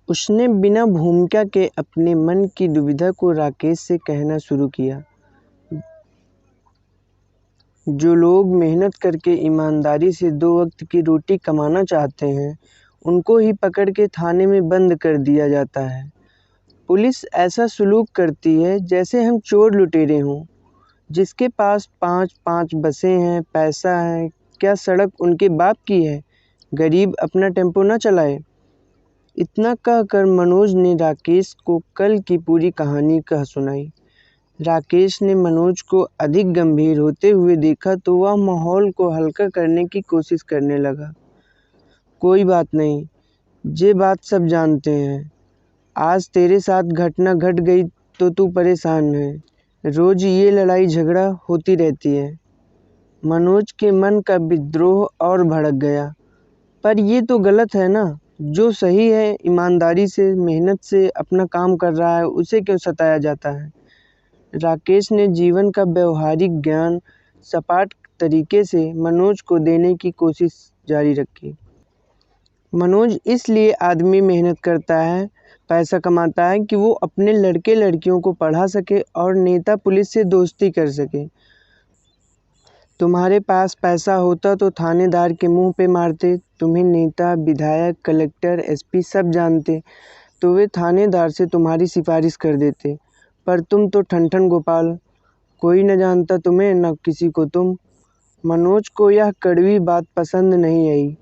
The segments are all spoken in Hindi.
उसने बिना भूमिका के अपने मन की दुविधा को राकेश से कहना शुरू किया। जो लोग मेहनत करके ईमानदारी से 2 वक्त की रोटी कमाना चाहते हैं, उनको ही पकड़ के थाने में बंद कर दिया जाता है। पुलिस ऐसा सलूक करती है जैसे हम चोर लुटेरे हों। जिसके पास 5-5 बसें हैं, पैसा है, क्या सड़क उनके बाप की है? गरीब अपना टेम्पो न चलाए। इतना कहकर मनोज ने राकेश को कल की पूरी कहानी कह सुनाई। राकेश ने मनोज को अधिक गंभीर होते हुए देखा तो वह माहौल को हल्का करने की कोशिश करने लगा। कोई बात नहीं, ये बात सब जानते हैं। आज तेरे साथ घटना घट गई तो तू परेशान है। रोज ये लड़ाई झगड़ा होती रहती है। मनोज के मन का विद्रोह और भड़क गया। पर ये तो गलत है ना। जो सही है, ईमानदारी से मेहनत से अपना काम कर रहा है, उसे क्यों सताया जाता है। राकेश ने जीवन का व्यवहारिक ज्ञान सपाट तरीके से मनोज को देने की कोशिश जारी रखी। मनोज, इसलिए आदमी मेहनत करता है, पैसा कमाता है कि वो अपने लड़के लड़कियों को पढ़ा सके और नेता पुलिस से दोस्ती कर सके। तुम्हारे पास पैसा होता तो थानेदार के मुंह पे मारते। तुम्हें नेता, विधायक, कलेक्टर, एसपी सब जानते तो वे थानेदार से तुम्हारी सिफारिश कर देते। पर तुम तो ठन-ठन गोपाल, कोई न जानता तुम्हें न किसी को तुम। मनोज को यह कड़वी बात पसंद नहीं आई।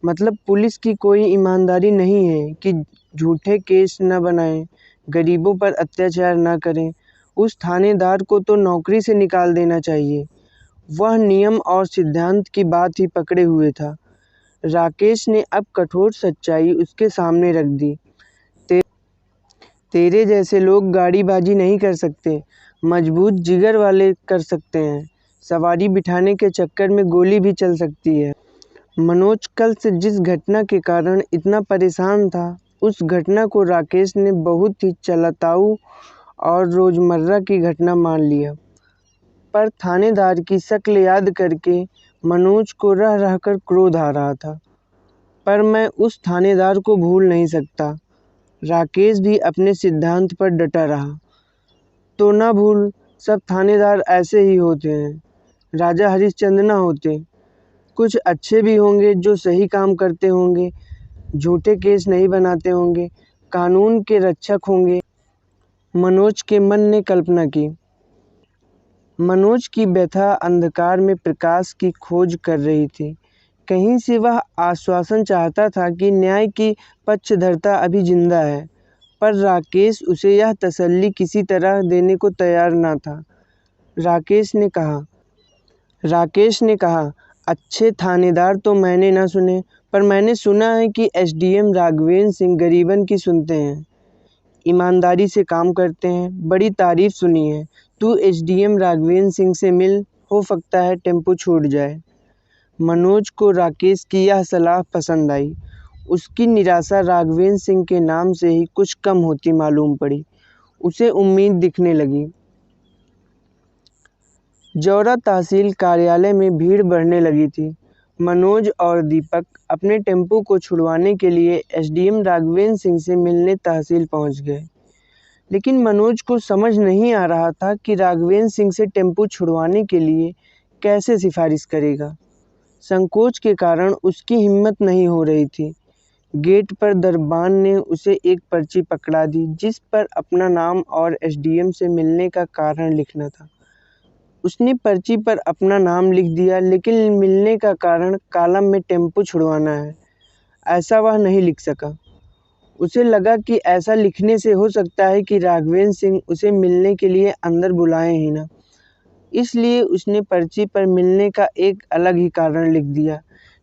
मतलब पुलिस की कोई ईमानदारी नहीं है कि झूठे केस न बनाएं, गरीबों पर अत्याचार न करें। उस थानेदार को तो नौकरी से निकाल देना चाहिए। वह नियम और सिद्धांत की बात ही पकड़े हुए था। राकेश ने अब कठोर सच्चाई उसके सामने रख दी। तेरे जैसे लोग गाड़ीबाजी नहीं कर सकते, मजबूत जिगर वाले कर सकते हैं। सवारी बिठाने के चक्कर में गोली भी चल सकती है। मनोज कल से जिस घटना के कारण इतना परेशान था, उस घटना को राकेश ने बहुत ही चलताऊ और रोज़मर्रा की घटना मान लिया। पर थानेदार की शक्ल याद करके मनोज को रह रहकर क्रोध आ रहा था। पर मैं उस थानेदार को भूल नहीं सकता। राकेश भी अपने सिद्धांत पर डटा रहा। तो ना भूल, सब थानेदार ऐसे ही होते हैं। राजा हरिश्चंद्र ना होते। कुछ अच्छे भी होंगे जो सही काम करते होंगे, झूठे केस नहीं बनाते होंगे, कानून के रक्षक होंगे। मनोज के मन ने कल्पना की। मनोज की व्यथा अंधकार में प्रकाश की खोज कर रही थी। कहीं से वह आश्वासन चाहता था कि न्याय की पक्षधरता अभी जिंदा है। पर राकेश उसे यह तसल्ली किसी तरह देने को तैयार न था। राकेश ने कहा, अच्छे थानेदार तो मैंने न सुने, पर मैंने सुना है कि एसडीएम राघवेंद्र सिंह गरीबन की सुनते हैं, ईमानदारी से काम करते हैं। बड़ी तारीफ सुनी है। तू एसडीएम राघवेंद्र सिंह से मिल, हो सकता है टेम्पो छूट जाए। मनोज को राकेश की यह सलाह पसंद आई। उसकी निराशा राघवेंद्र सिंह के नाम से ही कुछ कम होती मालूम पड़ी। उसे उम्मीद दिखने लगी। जौरा तहसील कार्यालय में भीड़ बढ़ने लगी थी। मनोज और दीपक अपने टेम्पो को छुड़वाने के लिए एसडीएम राघवेंद्र सिंह से मिलने तहसील पहुंच गए। लेकिन मनोज को समझ नहीं आ रहा था कि राघवेंद्र सिंह से टेम्पो छुड़वाने के लिए कैसे सिफारिश करेगा। संकोच के कारण उसकी हिम्मत नहीं हो रही थी। गेट पर दरबान ने उसे एक पर्ची पकड़ा दी, जिस पर अपना नाम और एसडीएम से मिलने का कारण लिखना था। उसने पर्ची पर अपना नाम लिख दिया, लेकिन मिलने का कारण कॉलम में टेम्पो छुड़वाना है, ऐसा वह नहीं लिख सका। उसे लगा कि ऐसा लिखने से हो सकता है कि राघवेंद्र सिंह उसे मिलने के लिए अंदर बुलाएं ही ना। इसलिए उसने पर्ची पर मिलने का एक अलग ही कारण लिख दिया,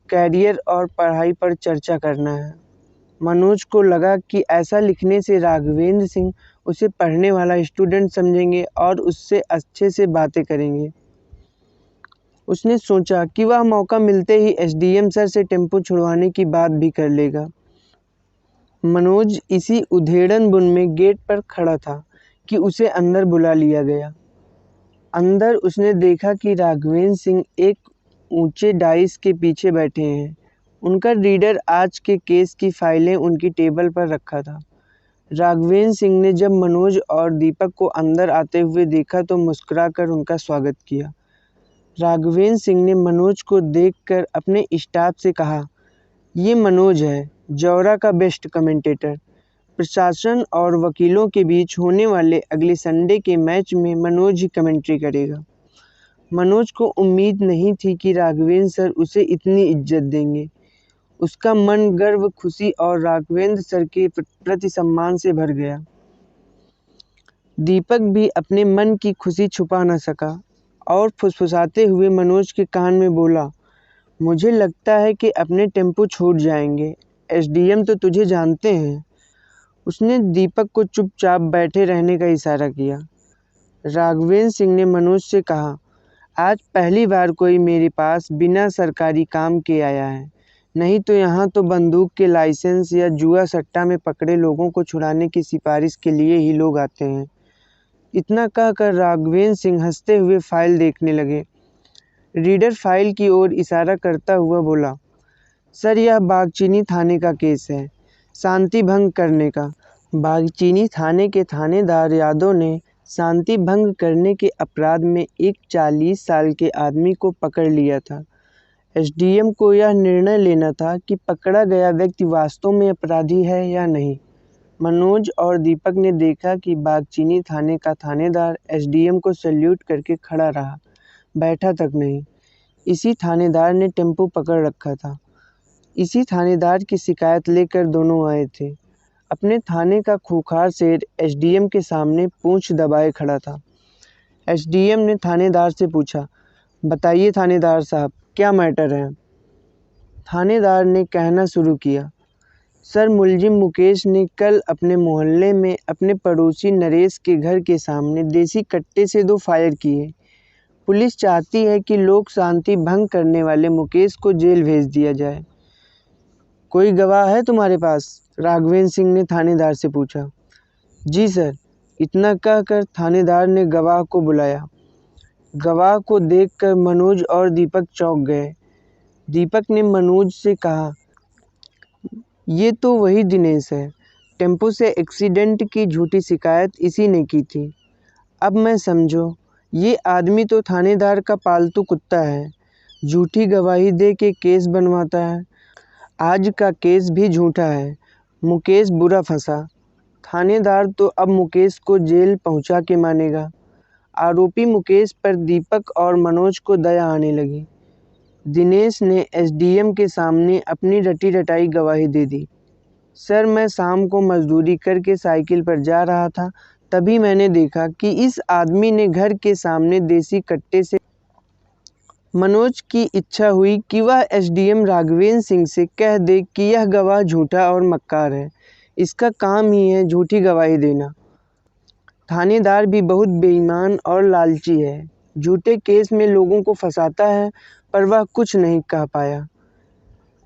कैरियर और पढ़ाई पर चर्चा करना है। मनोज को लगा कि ऐसा लिखने से राघवेंद्र सिंह उसे पढ़ने वाला स्टूडेंट समझेंगे और उससे अच्छे से बातें करेंगे। उसने सोचा कि वह मौका मिलते ही एसडीएम सर से टेम्पो छुड़वाने की बात भी कर लेगा। मनोज इसी उधेड़न-बुन में गेट पर खड़ा था कि उसे अंदर बुला लिया गया। अंदर उसने देखा कि राघवेंद्र सिंह एक ऊंचे डाइस के पीछे बैठे हैं। उनका रीडर आज के केस की फाइलें उनकी टेबल पर रखा था। राघवेंद्र सिंह ने जब मनोज और दीपक को अंदर आते हुए देखा तो मुस्कुराकर उनका स्वागत किया। राघवेंद्र सिंह ने मनोज को देखकर अपने स्टाफ से कहा, ये मनोज है, जौरा का बेस्ट कमेंटेटर। प्रशासन और वकीलों के बीच होने वाले अगले संडे के मैच में मनोज ही कमेंट्री करेगा। मनोज को उम्मीद नहीं थी कि राघवेंद्र सर उसे इतनी इज्जत देंगे। उसका मन गर्व, खुशी और राघवेंद्र सर के प्रति सम्मान से भर गया। दीपक भी अपने मन की खुशी छुपा न सका और फुसफुसाते हुए मनोज के कान में बोला, मुझे लगता है कि अपने टेम्पो छूट जाएंगे। एसडीएम तो तुझे जानते हैं। उसने दीपक को चुपचाप बैठे रहने का इशारा किया। राघवेंद्र सिंह ने मनोज से कहा, आज पहली बार कोई मेरे पास बिना सरकारी काम के आया है, नहीं तो यहाँ तो बंदूक के लाइसेंस या जुआ सट्टा में पकड़े लोगों को छुड़ाने की सिफारिश के लिए ही लोग आते हैं। इतना कहकर राघवेंद्र सिंह हंसते हुए फाइल देखने लगे। रीडर फाइल की ओर इशारा करता हुआ बोला, सर यह बागचीनी थाने का केस है, शांति भंग करने का। बागचीनी थाने के थानेदार यादव ने शांति भंग करने के अपराध में एक 40 साल के आदमी को पकड़ लिया था। एसडीएम को यह निर्णय लेना था कि पकड़ा गया व्यक्ति वास्तव में अपराधी है या नहीं। मनोज और दीपक ने देखा कि बागचीनी थाने का थानेदार एसडीएम को सैल्यूट करके खड़ा रहा, बैठा तक नहीं। इसी थानेदार ने टेम्पो पकड़ रखा था। इसी थानेदार की शिकायत लेकर दोनों आए थे। अपने थाने का खूंखार शेर एसडीएम के सामने पूंछ दबाए खड़ा था। एसडीएम ने थानेदार से पूछा, बताइए थानेदार साहब, क्या मैटर है? थानेदार ने कहना शुरू किया, सर मुलजिम मुकेश ने कल अपने मोहल्ले में अपने पड़ोसी नरेश के घर के सामने देसी कट्टे से 2 फायर किए। पुलिस चाहती है कि लोक शांति भंग करने वाले मुकेश को जेल भेज दिया जाए। कोई गवाह है तुम्हारे पास? राघवेंद्र सिंह ने थानेदार से पूछा। जी सर। इतना कहकर थानेदार ने गवाह को बुलाया। गवाह को देखकर मनोज और दीपक चौंक गए। दीपक ने मनोज से कहा, ये तो वही दिनेश है, टेम्पो से एक्सीडेंट की झूठी शिकायत इसी ने की थी। अब मैं समझो, ये आदमी तो थानेदार का पालतू कुत्ता है, झूठी गवाही दे के केस बनवाता है। आज का केस भी झूठा है। मुकेश बुरा फंसा। थानेदार तो अब मुकेश को जेल पहुंचा के मानेगा। आरोपी मुकेश पर दीपक और मनोज को दया आने लगी। दिनेश ने एसडीएम के सामने अपनी रटी रटाई गवाही दे दी। सर मैं शाम को मजदूरी करके साइकिल पर जा रहा था, तभी मैंने देखा कि इस आदमी ने घर के सामने देसी कट्टे से। मनोज की इच्छा हुई कि वह एसडीएम राघवेंद्र सिंह से कह दे कि यह गवाह झूठा और मक्कार है, इसका काम ही है झूठी गवाही देना। थानेदार भी बहुत बेईमान और लालची है, झूठे केस में लोगों को फंसाता है, पर वह कुछ नहीं कह पाया।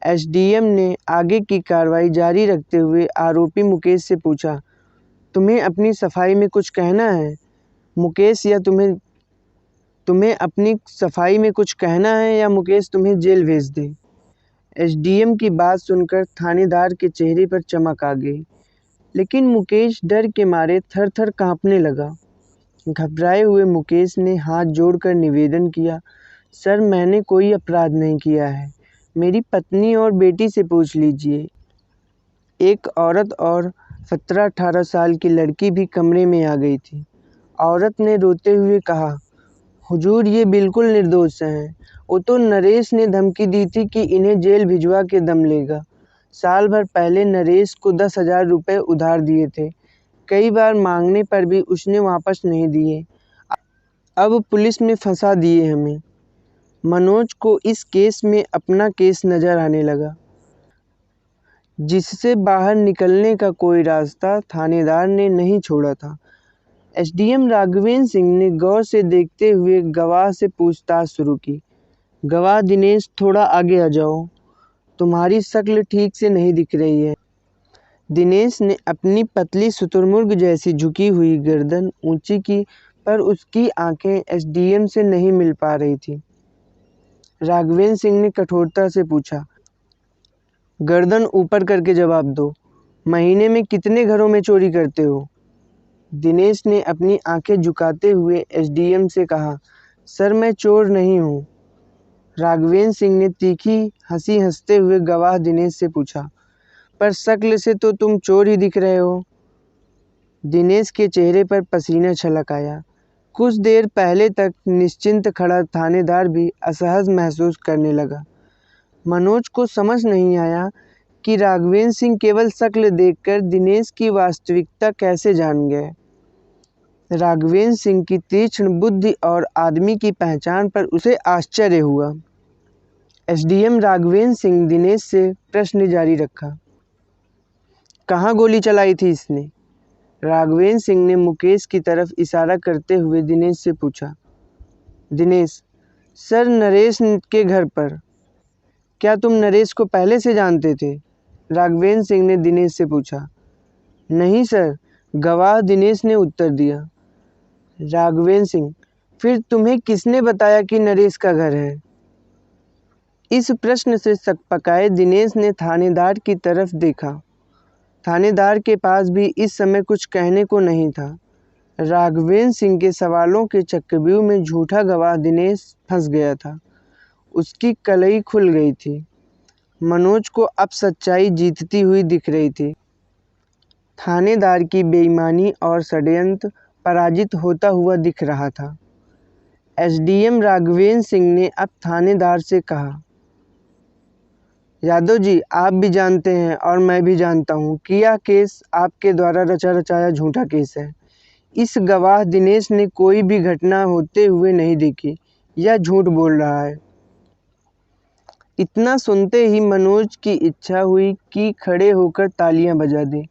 एसडीएम ने आगे की कार्रवाई जारी रखते हुए आरोपी मुकेश से पूछा, तुम्हें अपनी सफाई में कुछ कहना है मुकेश, या तुम्हें अपनी सफाई में कुछ कहना है या मुकेश तुम्हें जेल भेज दे? एसडीएम की बात सुनकर थानेदार के चेहरे पर चमक आ गई, लेकिन मुकेश डर के मारे थर-थर कांपने लगा। घबराए हुए मुकेश ने हाथ जोड़कर निवेदन किया, सर मैंने कोई अपराध नहीं किया है, मेरी पत्नी और बेटी से पूछ लीजिए। एक औरत और 17-18 साल की लड़की भी कमरे में आ गई थी। औरत ने रोते हुए कहा, हुजूर ये बिल्कुल निर्दोष हैं, वो तो नरेश ने धमकी दी थी कि इन्हें जेल भिजवा के दम लेगा। साल भर पहले नरेश को 10,000 रुपये उधार दिए थे, कई बार मांगने पर भी उसने वापस नहीं दिए। अब पुलिस में फंसा दिए हमें। मनोज को इस केस में अपना केस नज़र आने लगा, जिससे बाहर निकलने का कोई रास्ता थानेदार ने नहीं छोड़ा था। एसडीएम राघवेंद्र सिंह ने गौर से देखते हुए गवाह से पूछताछ शुरू की। गवाह दिनेश, थोड़ा आगे आ जाओ, तुम्हारी शक्ल ठीक से नहीं दिख रही है। दिनेश ने अपनी पतली शुतुरमुर्ग जैसी झुकी हुई गर्दन ऊंची की, पर उसकी आंखें एसडीएम से नहीं मिल पा रही थी। राघवेंद्र सिंह ने कठोरता से पूछा, गर्दन ऊपर करके जवाब दो। महीने में कितने घरों में चोरी करते हो? दिनेश ने अपनी आंखें झुकाते हुए एसडीएम से कहा, सर मैं चोर नहीं हूँ। राघवेंद्र सिंह ने तीखी हंसी हंसते हुए गवाह दिनेश से पूछा, पर शक्ल से तो तुम चोर ही दिख रहे हो। दिनेश के चेहरे पर पसीना छलक आया। कुछ देर पहले तक निश्चिंत खड़ा थानेदार भी असहज महसूस करने लगा। मनोज को समझ नहीं आया कि राघवेंद्र सिंह केवल शक्ल देखकर दिनेश की वास्तविकता कैसे जान गए। राघवेंद्र सिंह की तीक्ष्ण बुद्धि और आदमी की पहचान पर उसे आश्चर्य हुआ। एसडीएम राघवेंद्र सिंह दिनेश से प्रश्न जारी रखा, कहाँ गोली चलाई थी इसने? राघवेंद्र सिंह ने मुकेश की तरफ इशारा करते हुए दिनेश से पूछा। दिनेश, सर नरेश के घर पर। क्या तुम नरेश को पहले से जानते थे? राघवेंद्र सिंह ने दिनेश से पूछा। नहीं सर, गवाह दिनेश ने उत्तर दिया। राघवेंद्र सिंह, फिर तुम्हें किसने बताया कि नरेश का घर है? इस प्रश्न से सकपकाए दिनेश ने थानेदार की तरफ देखा। थानेदार के पास भी इस समय कुछ कहने को नहीं था। राघवेंद्र सिंह के सवालों के चक्रव्यूह में झूठा गवाह दिनेश फंस गया था। उसकी कलई खुल गई थी। मनोज को अब सच्चाई जीतती हुई दिख रही थी। थानेदार की बेईमानी और षड्यंत्र पराजित होता हुआ दिख रहा था। एसडीएम राघवेंद्र सिंह ने अब थानेदार से कहा, यादव जी, आप भी जानते हैं और मैं भी जानता हूं कि यह केस आपके द्वारा रचा रचाया झूठा केस है। इस गवाह दिनेश ने कोई भी घटना होते हुए नहीं देखी। यह झूठ बोल रहा है। इतना सुनते ही मनोज की इच्छा हुई कि खड़े होकर तालियां बजा दे।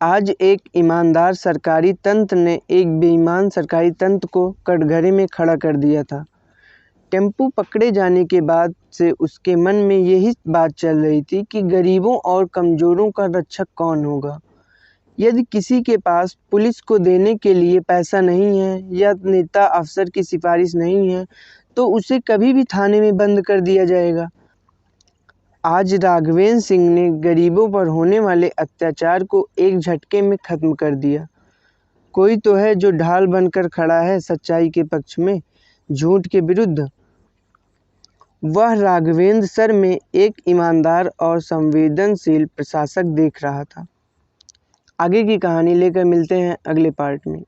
आज एक ईमानदार सरकारी तंत्र ने एक बेईमान सरकारी तंत्र को कटघरे में खड़ा कर दिया था। टेम्पू पकड़े जाने के बाद से उसके मन में यही बात चल रही थी कि गरीबों और कमज़ोरों का रक्षक कौन होगा। यदि किसी के पास पुलिस को देने के लिए पैसा नहीं है या नेता अफसर की सिफारिश नहीं है तो उसे कभी भी थाने में बंद कर दिया जाएगा। आज राघवेंद्र सिंह ने गरीबों पर होने वाले अत्याचार को एक झटके में ख़त्म कर दिया। कोई तो है जो ढाल बनकर खड़ा है सच्चाई के पक्ष में, झूठ के विरुद्ध। वह राघवेंद्र सर में एक ईमानदार और संवेदनशील प्रशासक देख रहा था। आगे की कहानी लेकर मिलते हैं अगले पार्ट में।